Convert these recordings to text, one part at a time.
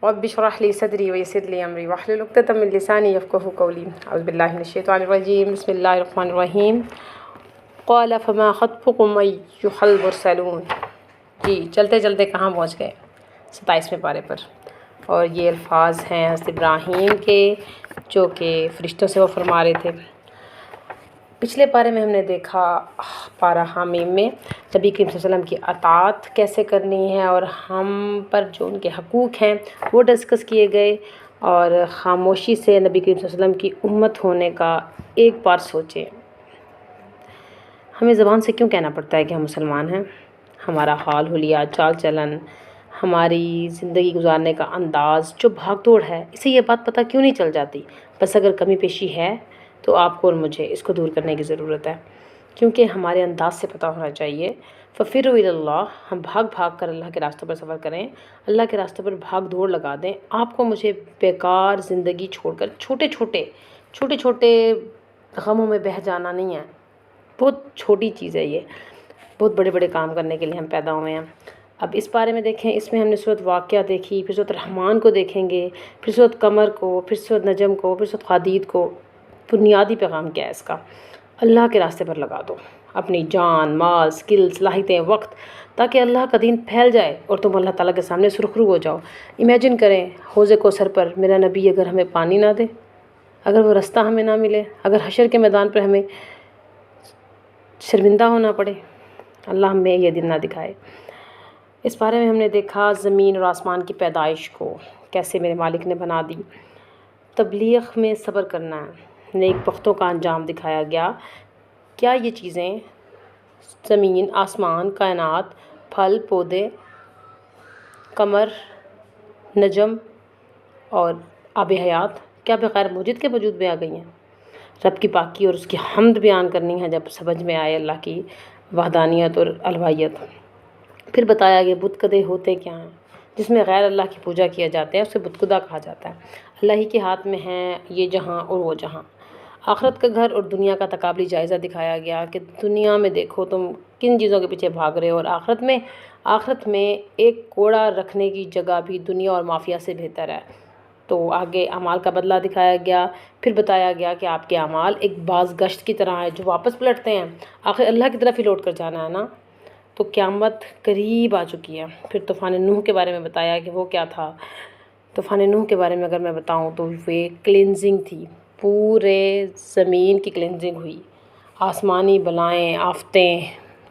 رب اشرح لي صدري ويسر لي أمري واحلل عقدة من لساني يفقهوا قولي أعوذ بالله من الشيطان الرجيم بسم الله الرحمن الرحیم قال فما خطبكم أيها المرسلون۔ جی چلتے چلتے کہاں پہنچ گئے؟ 27ویں پارے پر، اور یہ الفاظ ہیں حضرت ابراہیم کے جو کہ فرشتوں سے وہ فرما رہے تھے۔ پچھلے پارے میں ہم نے دیکھا پارہ حامیم میں نبی کریم صلی اللہ علیہ وسلم کی اطاعت کیسے کرنی ہے اور ہم پر جو ان کے حقوق ہیں وہ ڈسکس کیے گئے، اور خاموشی سے نبی کریم صلی اللہ علیہ وسلم کی امت ہونے کا ایک بار سوچیں۔ ہمیں زبان سے کیوں کہنا پڑتا ہے کہ ہم مسلمان ہیں؟ ہمارا حال حلیہ، چال چلن، ہماری زندگی گزارنے کا انداز جو بھاگ دوڑ ہے، اسے یہ بات پتہ کیوں نہیں چل جاتی؟ بس اگر کمی پیشی ہے تو آپ کو اور مجھے اس کو دور کرنے کی ضرورت ہے، کیونکہ ہمارے انداز سے پتہ ہونا چاہیے۔ ففروا الی اللہ، ہم بھاگ بھاگ کر اللہ کے راستے پر سفر کریں، اللہ کے راستے پر بھاگ دوڑ لگا دیں۔ آپ کو مجھے بیکار زندگی چھوڑ کر چھوٹے چھوٹے غموں میں بہہ جانا نہیں ہے۔ بہت چھوٹی چیز ہے یہ، بہت بڑے بڑے کام کرنے کے لیے ہم پیدا ہوئے ہیں۔ اب اس بارے میں دیکھیں، اس میں ہم نے سورۃ واقعہ دیکھی، پھر سورۃ رحمان کو دیکھیں گے، پھر سورۃ قمر کو، پھر سورۃ نجم کو، پھر سورۃ حدید کو۔ بنیادی پیغام کیا ہے اس کا؟ اللہ کے راستے پر لگا دو اپنی جان، مال، سکل، صلاحیتیں، وقت، تاکہ اللہ کا دین پھیل جائے اور تم اللہ تعالیٰ کے سامنے سرخرو ہو جاؤ۔ امیجن کریں حوض کوثر پر میرا نبی اگر ہمیں پانی نہ دے، اگر وہ رستہ ہمیں نہ ملے، اگر حشر کے میدان پر ہمیں شرمندہ ہونا پڑے، اللہ ہمیں یہ دن نہ دکھائے۔ اس بارے میں ہم نے دیکھا زمین اور آسمان کی پیدائش کو کیسے میرے مالک نے بنا دی۔ تبلیغ میں صبر کرنا ہے، نیک بختوں کا انجام دکھایا گیا۔ کیا یہ چیزیں زمین، آسمان، کائنات، پھل پودے، قمر، نجم اور آب حیات کیا بغیر موجد کے وجود میں آ گئی ہیں؟ رب کی پاکی اور اس کی حمد بیان کرنی ہے جب سمجھ میں آئے اللہ کی وحدانیت اور الوہیت۔ پھر بتایا کہ بت کدے ہوتے کیا ہیں، جس میں غیر اللہ کی پوجا کیا جاتا ہے اسے بت کدہ کہا جاتا ہے۔ اللہ ہی کے ہاتھ میں ہیں یہ جہاں اور وہ جہاں۔ آخرت کا گھر اور دنیا کا تقابلی جائزہ دکھایا گیا کہ دنیا میں دیکھو تم کن چیزوں کے پیچھے بھاگ رہے ہو، اور آخرت میں ایک کوڑا رکھنے کی جگہ بھی دنیا اور مافیا سے بہتر ہے۔ تو آگے اعمال کا بدلہ دکھایا گیا، پھر بتایا گیا کہ آپ کے اعمال ایک باز گشت کی طرح ہے جو واپس پلٹتے ہیں، آخر اللہ کی طرف ہی لوٹ کر جانا ہے نا۔ تو قیامت قریب آ چکی ہے۔ پھر طوفان نوح کے بارے میں بتایا کہ وہ کیا تھا۔ طوفان نوح کے بارے میں اگر میں بتاؤں تو وہ کلینزنگ تھی، پورے زمین کی کلینزنگ ہوئی۔ آسمانی بلائیں، آفتیں،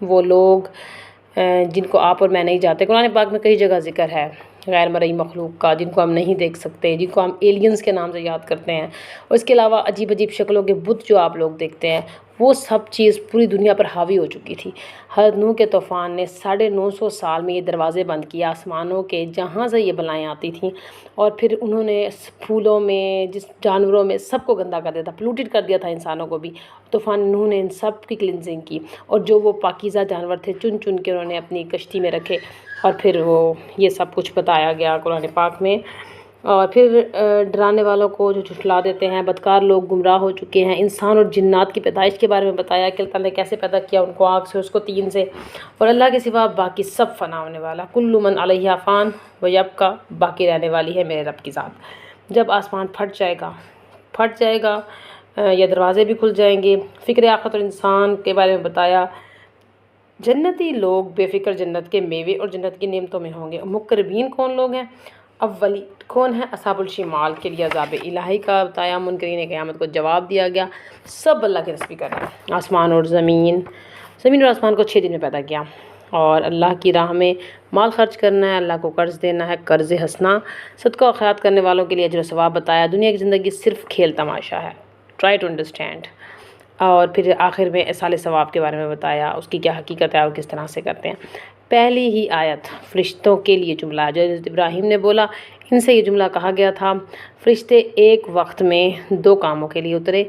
وہ لوگ جن کو آپ اور میں نہیں جانتے، قرآن پاک میں کئی جگہ ذکر ہے غیر مرئی مخلوق کا، جن کو ہم نہیں دیکھ سکتے، جن کو ہم ایلینز کے نام سے یاد کرتے ہیں، اور اس کے علاوہ عجیب عجیب شکلوں کے بت جو آپ لوگ دیکھتے ہیں، وہ سب چیز پوری دنیا پر حاوی ہو چکی تھی۔ حضرت نوح کے طوفان نے 950 سال میں یہ دروازے بند کیے آسمانوں کے جہاں سے یہ بلائیں آتی تھیں، اور پھر انہوں نے پھولوں میں، جس جانوروں میں، سب کو گندا کر دیا تھا، پلوٹڈ کر دیا تھا انسانوں کو بھی۔ طوفان نوح نے ان سب کی کلینزنگ کی، اور جو وہ پاکیزہ جانور تھے چن چن کے انہوں نے اپنی کشتی میں رکھے، اور پھر وہ یہ سب کچھ بتایا گیا قرآن پاک میں۔ اور پھر ڈرانے والوں کو جو جھٹلا دیتے ہیں، بدکار لوگ گمراہ ہو چکے ہیں، انسان اور جنات کی پیدائش کے بارے میں بتایا کہ اللہ تعالیٰ نے کیسے پیدا کیا ان کو، آگ سے، اس کو طین سے، اور اللہ کے سوا باقی سب فنا ہونے والا، کل من علیہا فان ویبقا، باقی رہنے والی ہے میرے رب کی ذات۔ جب آسمان پھٹ جائے گا یا دروازے بھی کھل جائیں گے۔ فکر آخرت اور انسان کے بارے میں بتایا، جنتی لوگ بے فکر جنت کے میوے اور جنت کی نعمتوں میں ہوں گے۔ مقربین کون لوگ ہیں؟ اولی کون ہے؟ اصحاب الشمال کے لیے عذاب الہی کا بتایا۔ منکرین قیامت کو جواب دیا گیا۔ سب اللہ کے رسپی کر رہے ہیں۔ آسمان اور زمین اور آسمان کو 6 دن میں پیدا کیا، اور اللہ کی راہ میں مال خرچ کرنا ہے، اللہ کو قرض دینا ہے، قرض حسنہ، صدقہ و خیرات کرنے والوں کے لیے اجر و ثواب بتایا۔ دنیا کی زندگی صرف کھیل تماشا ہے، ٹرائی ٹو انڈرسٹینڈ۔ اور پھر آخر میں اصال ثواب کے بارے میں بتایا، اس کی کیا حقیقت ہے اور کس طرح سے کرتے ہیں۔ پہلی ہی آیت فرشتوں کے لیے جملہ جو حضرت ابراہیم نے بولا، ان سے یہ جملہ کہا گیا تھا۔ فرشتے ایک وقت میں 2 کاموں کے لیے اترے،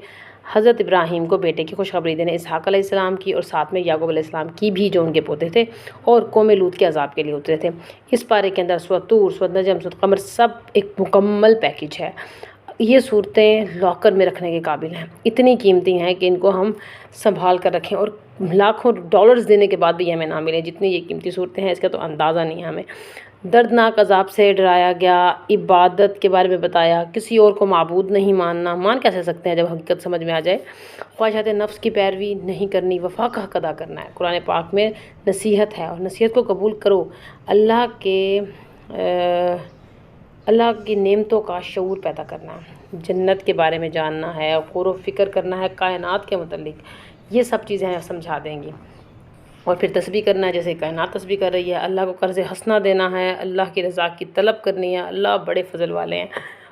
حضرت ابراہیم کو بیٹے کی خوشخبری دینے اسحاق علیہ السلام کی، اور ساتھ میں یعقوب علیہ السلام کی بھی جو ان کے پوتے تھے، اور قوم لوط کے عذاب کے لیے اترے تھے۔ اس پارے کے اندر سورۃ طور، سورۃ نجم، سورۃ قمر سب ایک مکمل پیکج ہے۔ یہ صورتیں لاکر میں رکھنے کے قابل ہیں، اتنی قیمتی ہیں کہ ان کو ہم سنبھال کر رکھیں، اور لاکھوں ڈالرز دینے کے بعد بھی ہمیں نہ ملیں جتنی یہ قیمتی صورتیں ہیں، اس کا تو اندازہ نہیں ہے ہمیں۔ دردناک عذاب سے ڈرایا گیا، عبادت کے بارے میں بتایا، کسی اور کو معبود نہیں ماننا، مان کیسے سکتے ہیں جب حقیقت سمجھ میں آ جائے، خواہشات نفس کی پیروی نہیں کرنی، وفا کا حق ادا کرنا ہے۔ قرآن پاک میں نصیحت ہے اور نصیحت کو قبول کرو، اللہ کی نعمتوں کا شعور پیدا کرنا ہے، جنت کے بارے میں جاننا ہے، غور و فکر کرنا ہے کائنات کے متعلق، یہ سب چیزیں سمجھا دیں گی۔ اور پھر تسبیح کرنا ہے جیسے کائنات تسبیح کر رہی ہے، اللہ کو قرض حسنہ دینا ہے، اللہ کی رضا کی طلب کرنی ہے، اللہ بڑے فضل والے ہیں۔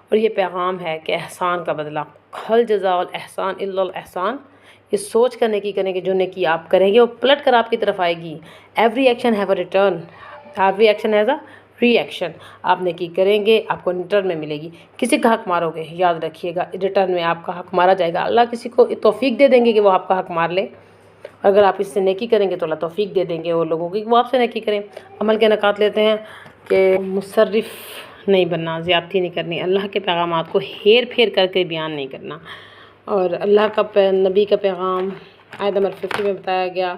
اور یہ پیغام ہے کہ احسان کا بدلہ، ہل جزاء الاحسان الا الاحسان، یہ سوچ کر نیکی کریں کہ جو نیکی آپ کریں گے وہ پلٹ کر آپ کی طرف آئے گی۔ Every action have a return, every action has a reaction, آپ نیکی کریں گے آپ کو ریٹرن میں ملے گی۔ کسی کا حق مارو گے، یاد رکھیے گا ریٹرن میں آپ کا حق مارا جائے گا۔ اللہ کسی کو توفیق دے دیں گے کہ وہ آپ کا حق مار لے، اگر آپ اس سے نیکی کریں گے تو اللہ توفیق دے دیں گے وہ لوگوں کی کہ وہ آپ سے نیکی کریں۔ عمل کے نکات لیتے ہیں کہ مصرف نہیں بننا، زیادتی نہیں کرنی، اللہ کے پیغامات کو ہیر پھیر کر کے بیان نہیں کرنا، اور اللہ کا نبی کا پیغام آیت نمبر 50 میں بتایا گیا،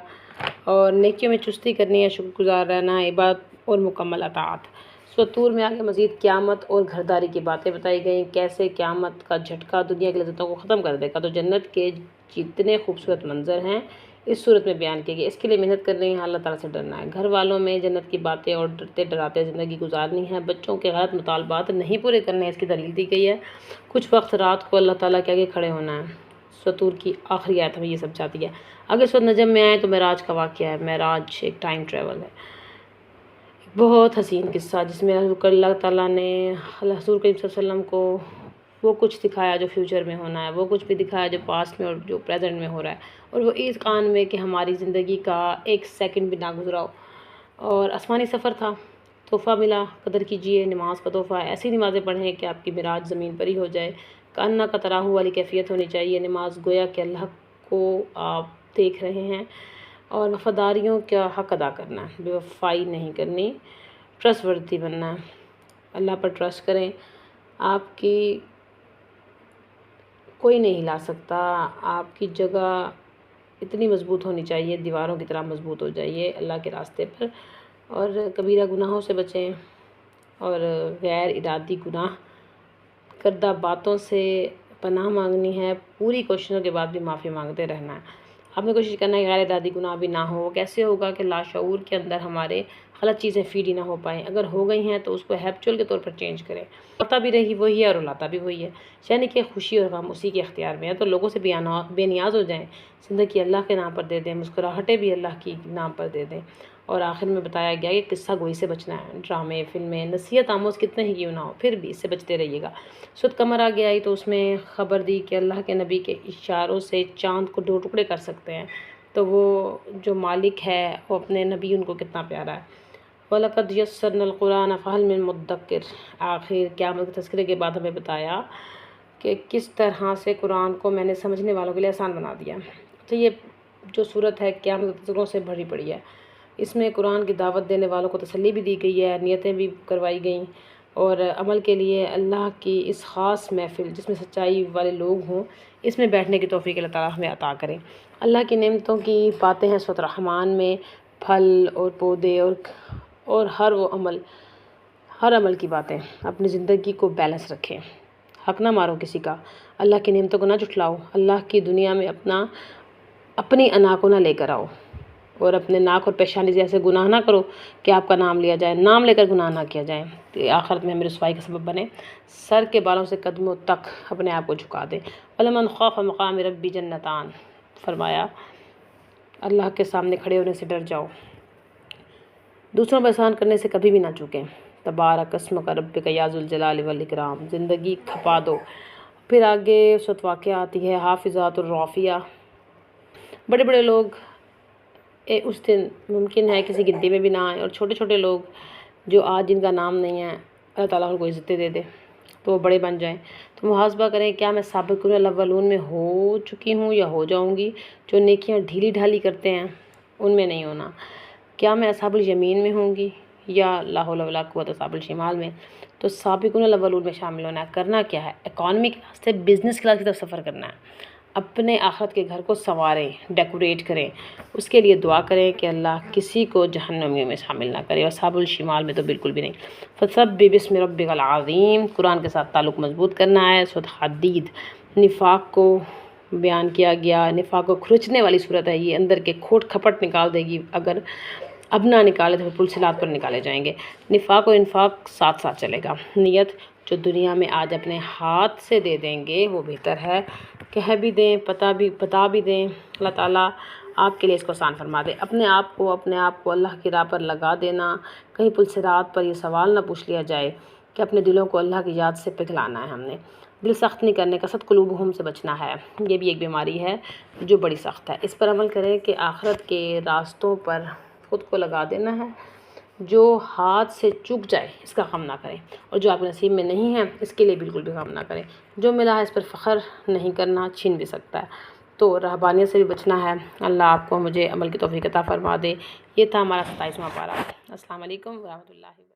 اور نیکیوں میں چستی کرنی ہے، شکر گزار رہنا ہے، عبادت اور مکمل اطاعت۔ سورۃ طور میں آگے مزید قیامت اور گھرداری کی باتیں بتائی گئیں، کیسے قیامت کا جھٹکا دنیا کی لذتوں کو ختم کر دے گا، تو جنت کے جتنے خوبصورت منظر ہیں اس صورت میں بیان کیے گئے، اس کے لیے محنت کرنی ہے، اللہ تعالیٰ سے ڈرنا ہے، گھر والوں میں جنت کی باتیں اور ڈرتے ڈراتے زندگی گزارنی ہے، بچوں کے غلط مطالبات نہیں پورے کرنے ہیں، اس کی دلیل دی گئی ہے، کچھ وقت رات کو اللہ تعالیٰ کے آگے کھڑے ہونا ہے۔ سورۃ طور کی آخری آیت میں یہ سب چاہتی ہے۔ اگر سورۃ نجم میں آئے تو معراج کا واقعہ ہے، معراج ایک ٹائم ٹریول ہے، بہت حسین قصہ جس میں اللہ تعالیٰ نے حضور کریم صلی اللہ علیہ وسلم کو وہ کچھ دکھایا جو فیوچر میں ہونا ہے، وہ کچھ بھی دکھایا جو پاسٹ میں اور جو پریزنٹ میں ہو رہا ہے، اور وہ اس کان میں کہ ہماری زندگی کا ایک سیکنڈ بھی نہ گزرا ہو۔ اور آسمانی سفر تھا، تحفہ ملا، قدر کیجئے، نماز کا تحفہ ہے، ایسی نمازیں پڑھیں کہ آپ کی معراج زمین پر ہی ہو جائے، کاننا کا تراہو والی کیفیت ہونی چاہیے، نماز گویا کہ اللہ کو آپ دیکھ رہے ہیں، اور وفاداریوں کا حق ادا کرنا ہے، بے وفائی نہیں کرنی، ٹرسٹ وردی بننا ہے، اللہ پر ٹرسٹ کریں، آپ کی کوئی نہیں ہلا سکتا، آپ کی جگہ اتنی مضبوط ہونی چاہیے، دیواروں کی طرح مضبوط ہو جائیے اللہ کے راستے پر، اور کبیرہ گناہوں سے بچیں، اور غیر ارادی گناہ کردہ باتوں سے پناہ مانگنی ہے، پوری کوششوں کے بعد بھی معافی مانگتے رہنا ہے۔ آپ نے کوشش کرنا ہے کہ غیر ارادی گناہ بھی نہ ہو، کیسے ہوگا کہ لاشعور کے اندر ہمارے غلط چیزیں فیڈ ہی نہ ہو پائیں، اگر ہو گئی ہیں تو اس کو ہیبچول کے طور پر چینج کریں، ہوتا بھی رہی وہی ہے اور رلاتا بھی وہی ہے، یعنی کہ خوشی اور غم اسی کے اختیار میں ہے، تو لوگوں سے بے نیاز ہو جائیں، زندگی اللہ کے نام پر دے دیں، مسکراہٹیں بھی اللہ کی نام پر دے دیں۔ اور آخر میں بتایا گیا کہ قصہ گوئی سے بچنا ہے، ڈرامے، فلمیں، نصیحت آموز کتنے ہی کیوں نہ ہو، پھر بھی اس سے بچتے رہیے گا۔ سورۃ قمر آگے آئی تو اس میں خبر دی کہ اللہ کے نبی کے اشاروں سے چاند کو 2 ٹکڑے کر سکتے ہیں، تو وہ جو مالک ہے وہ اپنے نبی ان کو کتنا پیارا ہے۔ وَلَقَدْ يَسَّرْنَا الْقُرْآنَ فَهَلْ مِن مُدَّكِرٍ، آخر قیامت کے تذکرے کے بعد ہمیں بتایا کہ کس طرح سے قرآن کو میں نے سمجھنے والوں کے لیے آسان بنا دیا۔ تو یہ جو صورت ہے قیامت کے تذکروں سے بھری پڑی ہے، اس میں قرآن کی دعوت دینے والوں کو تسلی بھی دی گئی ہے، نیتیں بھی کروائی گئیں، اور عمل کے لیے اللہ کی اس خاص محفل جس میں سچائی والے لوگ ہوں، اس میں بیٹھنے کی توفیق اللہ تعالیٰ ہمیں عطا کریں۔ اللہ کی نعمتوں کی باتیں ہیں سورۃ رحمان میں، پھل اور پودے اور ہر عمل کی باتیں، اپنی زندگی کو بیلنس رکھیں، حق نہ مارو کسی کا، اللہ کی نعمتوں کو نہ جھٹلاؤ، اللہ کی دنیا میں اپنی انا کو نہ لے کر آؤ، اور اپنے ناک اور پیشانی سے ایسے گناہ نہ کرو کہ آپ کا نام لیا جائے، نام لے کر گناہ نہ کیا جائے کہ آخرت میں ہمیں رسوائی کا سبب بنے، سر کے بالوں سے قدموں تک اپنے آپ کو جھکا دیں۔ وَلَمَنْ خَافَ مَقَامَ رَبِّهِ جَنَّتَانِ، فرمایا اللہ کے سامنے کھڑے ہونے سے ڈر جاؤ، دوسروں پر احسان کرنے سے کبھی بھی نہ چوکیں، تبارک اسمک ربک یا ذو الجلال والاکرام، زندگی کھپا دو۔ پھر آگے سورۃ واقعہ آتی ہے، حافظات الرافیہ، بڑے بڑے لوگ اس دن ممکن ہے کسی گنتی میں بھی نہ آئیں، اور چھوٹے چھوٹے لوگ جو آج جن کا نام نہیں ہے اللہ تعالیٰ ان کو عزتیں دے دے تو وہ بڑے بن جائیں، تو محاسبہ کریں کیا میں سابقون الاولون میں ہو چکی ہوں یا ہو جاؤں گی، جو نیکیاں ڈھیلی ڈھالی کرتے ہیں ان میں نہیں ہونا، کیا میں اصحاب الیمین میں ہوں گی یا لا حول ولا قوت اصحاب الشمال میں، تو سابقون الاولون میں شامل ہونا ہے۔ کرنا کیا ہے، اکانومی کلاس سے بزنس کلاس کی طرف سفر کرنا ہے، اپنے آخرت کے گھر کو سنواریں، ڈیکوریٹ کریں، اس کے لیے دعا کریں کہ اللہ کسی کو جہنمیوں میں شامل نہ کرے، اور اصحاب الشمال میں تو بالکل بھی نہیں۔ فسبح بسم ربک العظیم، قرآن کے ساتھ تعلق مضبوط کرنا ہے۔ سورۃ حدید، نفاق کو بیان کیا گیا، نفاق کو کھرچنے والی صورت ہے یہ، اندر کے کھوٹ کھپٹ نکال دے گی، اگر اب نہ نکالے تو پلسلات پر نکالے جائیں گے۔ نفاق و انفاق ساتھ ساتھ چلے گا۔ نیت جو دنیا میں آج اپنے ہاتھ سے دے دیں گے وہ بہتر ہے، کہہ بھی دیں، بتا بھی دیں، اللہ تعالیٰ آپ کے لیے اس کو آسان فرما دے۔ اپنے آپ کو اللہ کی راہ پر لگا دینا، کہیں پلسرات پر یہ سوال نہ پوچھ لیا جائے کہ اپنے دلوں کو اللہ کی یاد سے پگھلانا ہے ہم نے، دل سخت نہیں کرنے کا، صد قلوبہم سے بچنا ہے، یہ بھی ایک بیماری ہے جو بڑی سخت ہے۔ اس پر عمل کریں کہ آخرت کے راستوں پر خود کو لگا دینا ہے، جو ہاتھ سے چک جائے اس کا غم نہ کریں، اور جو آپ کے نصیب میں نہیں ہے اس کے لیے بالکل بھی غم نہ کریں، جو ملا ہے اس پر فخر نہیں کرنا، چھین بھی سکتا ہے، تو رہبانیت سے بھی بچنا ہے۔ اللہ آپ کو مجھے عمل کی توفیق عطا فرما دے۔ یہ تھا ہمارا 27واں پارہ۔ السلام علیکم ورحمۃ اللہ۔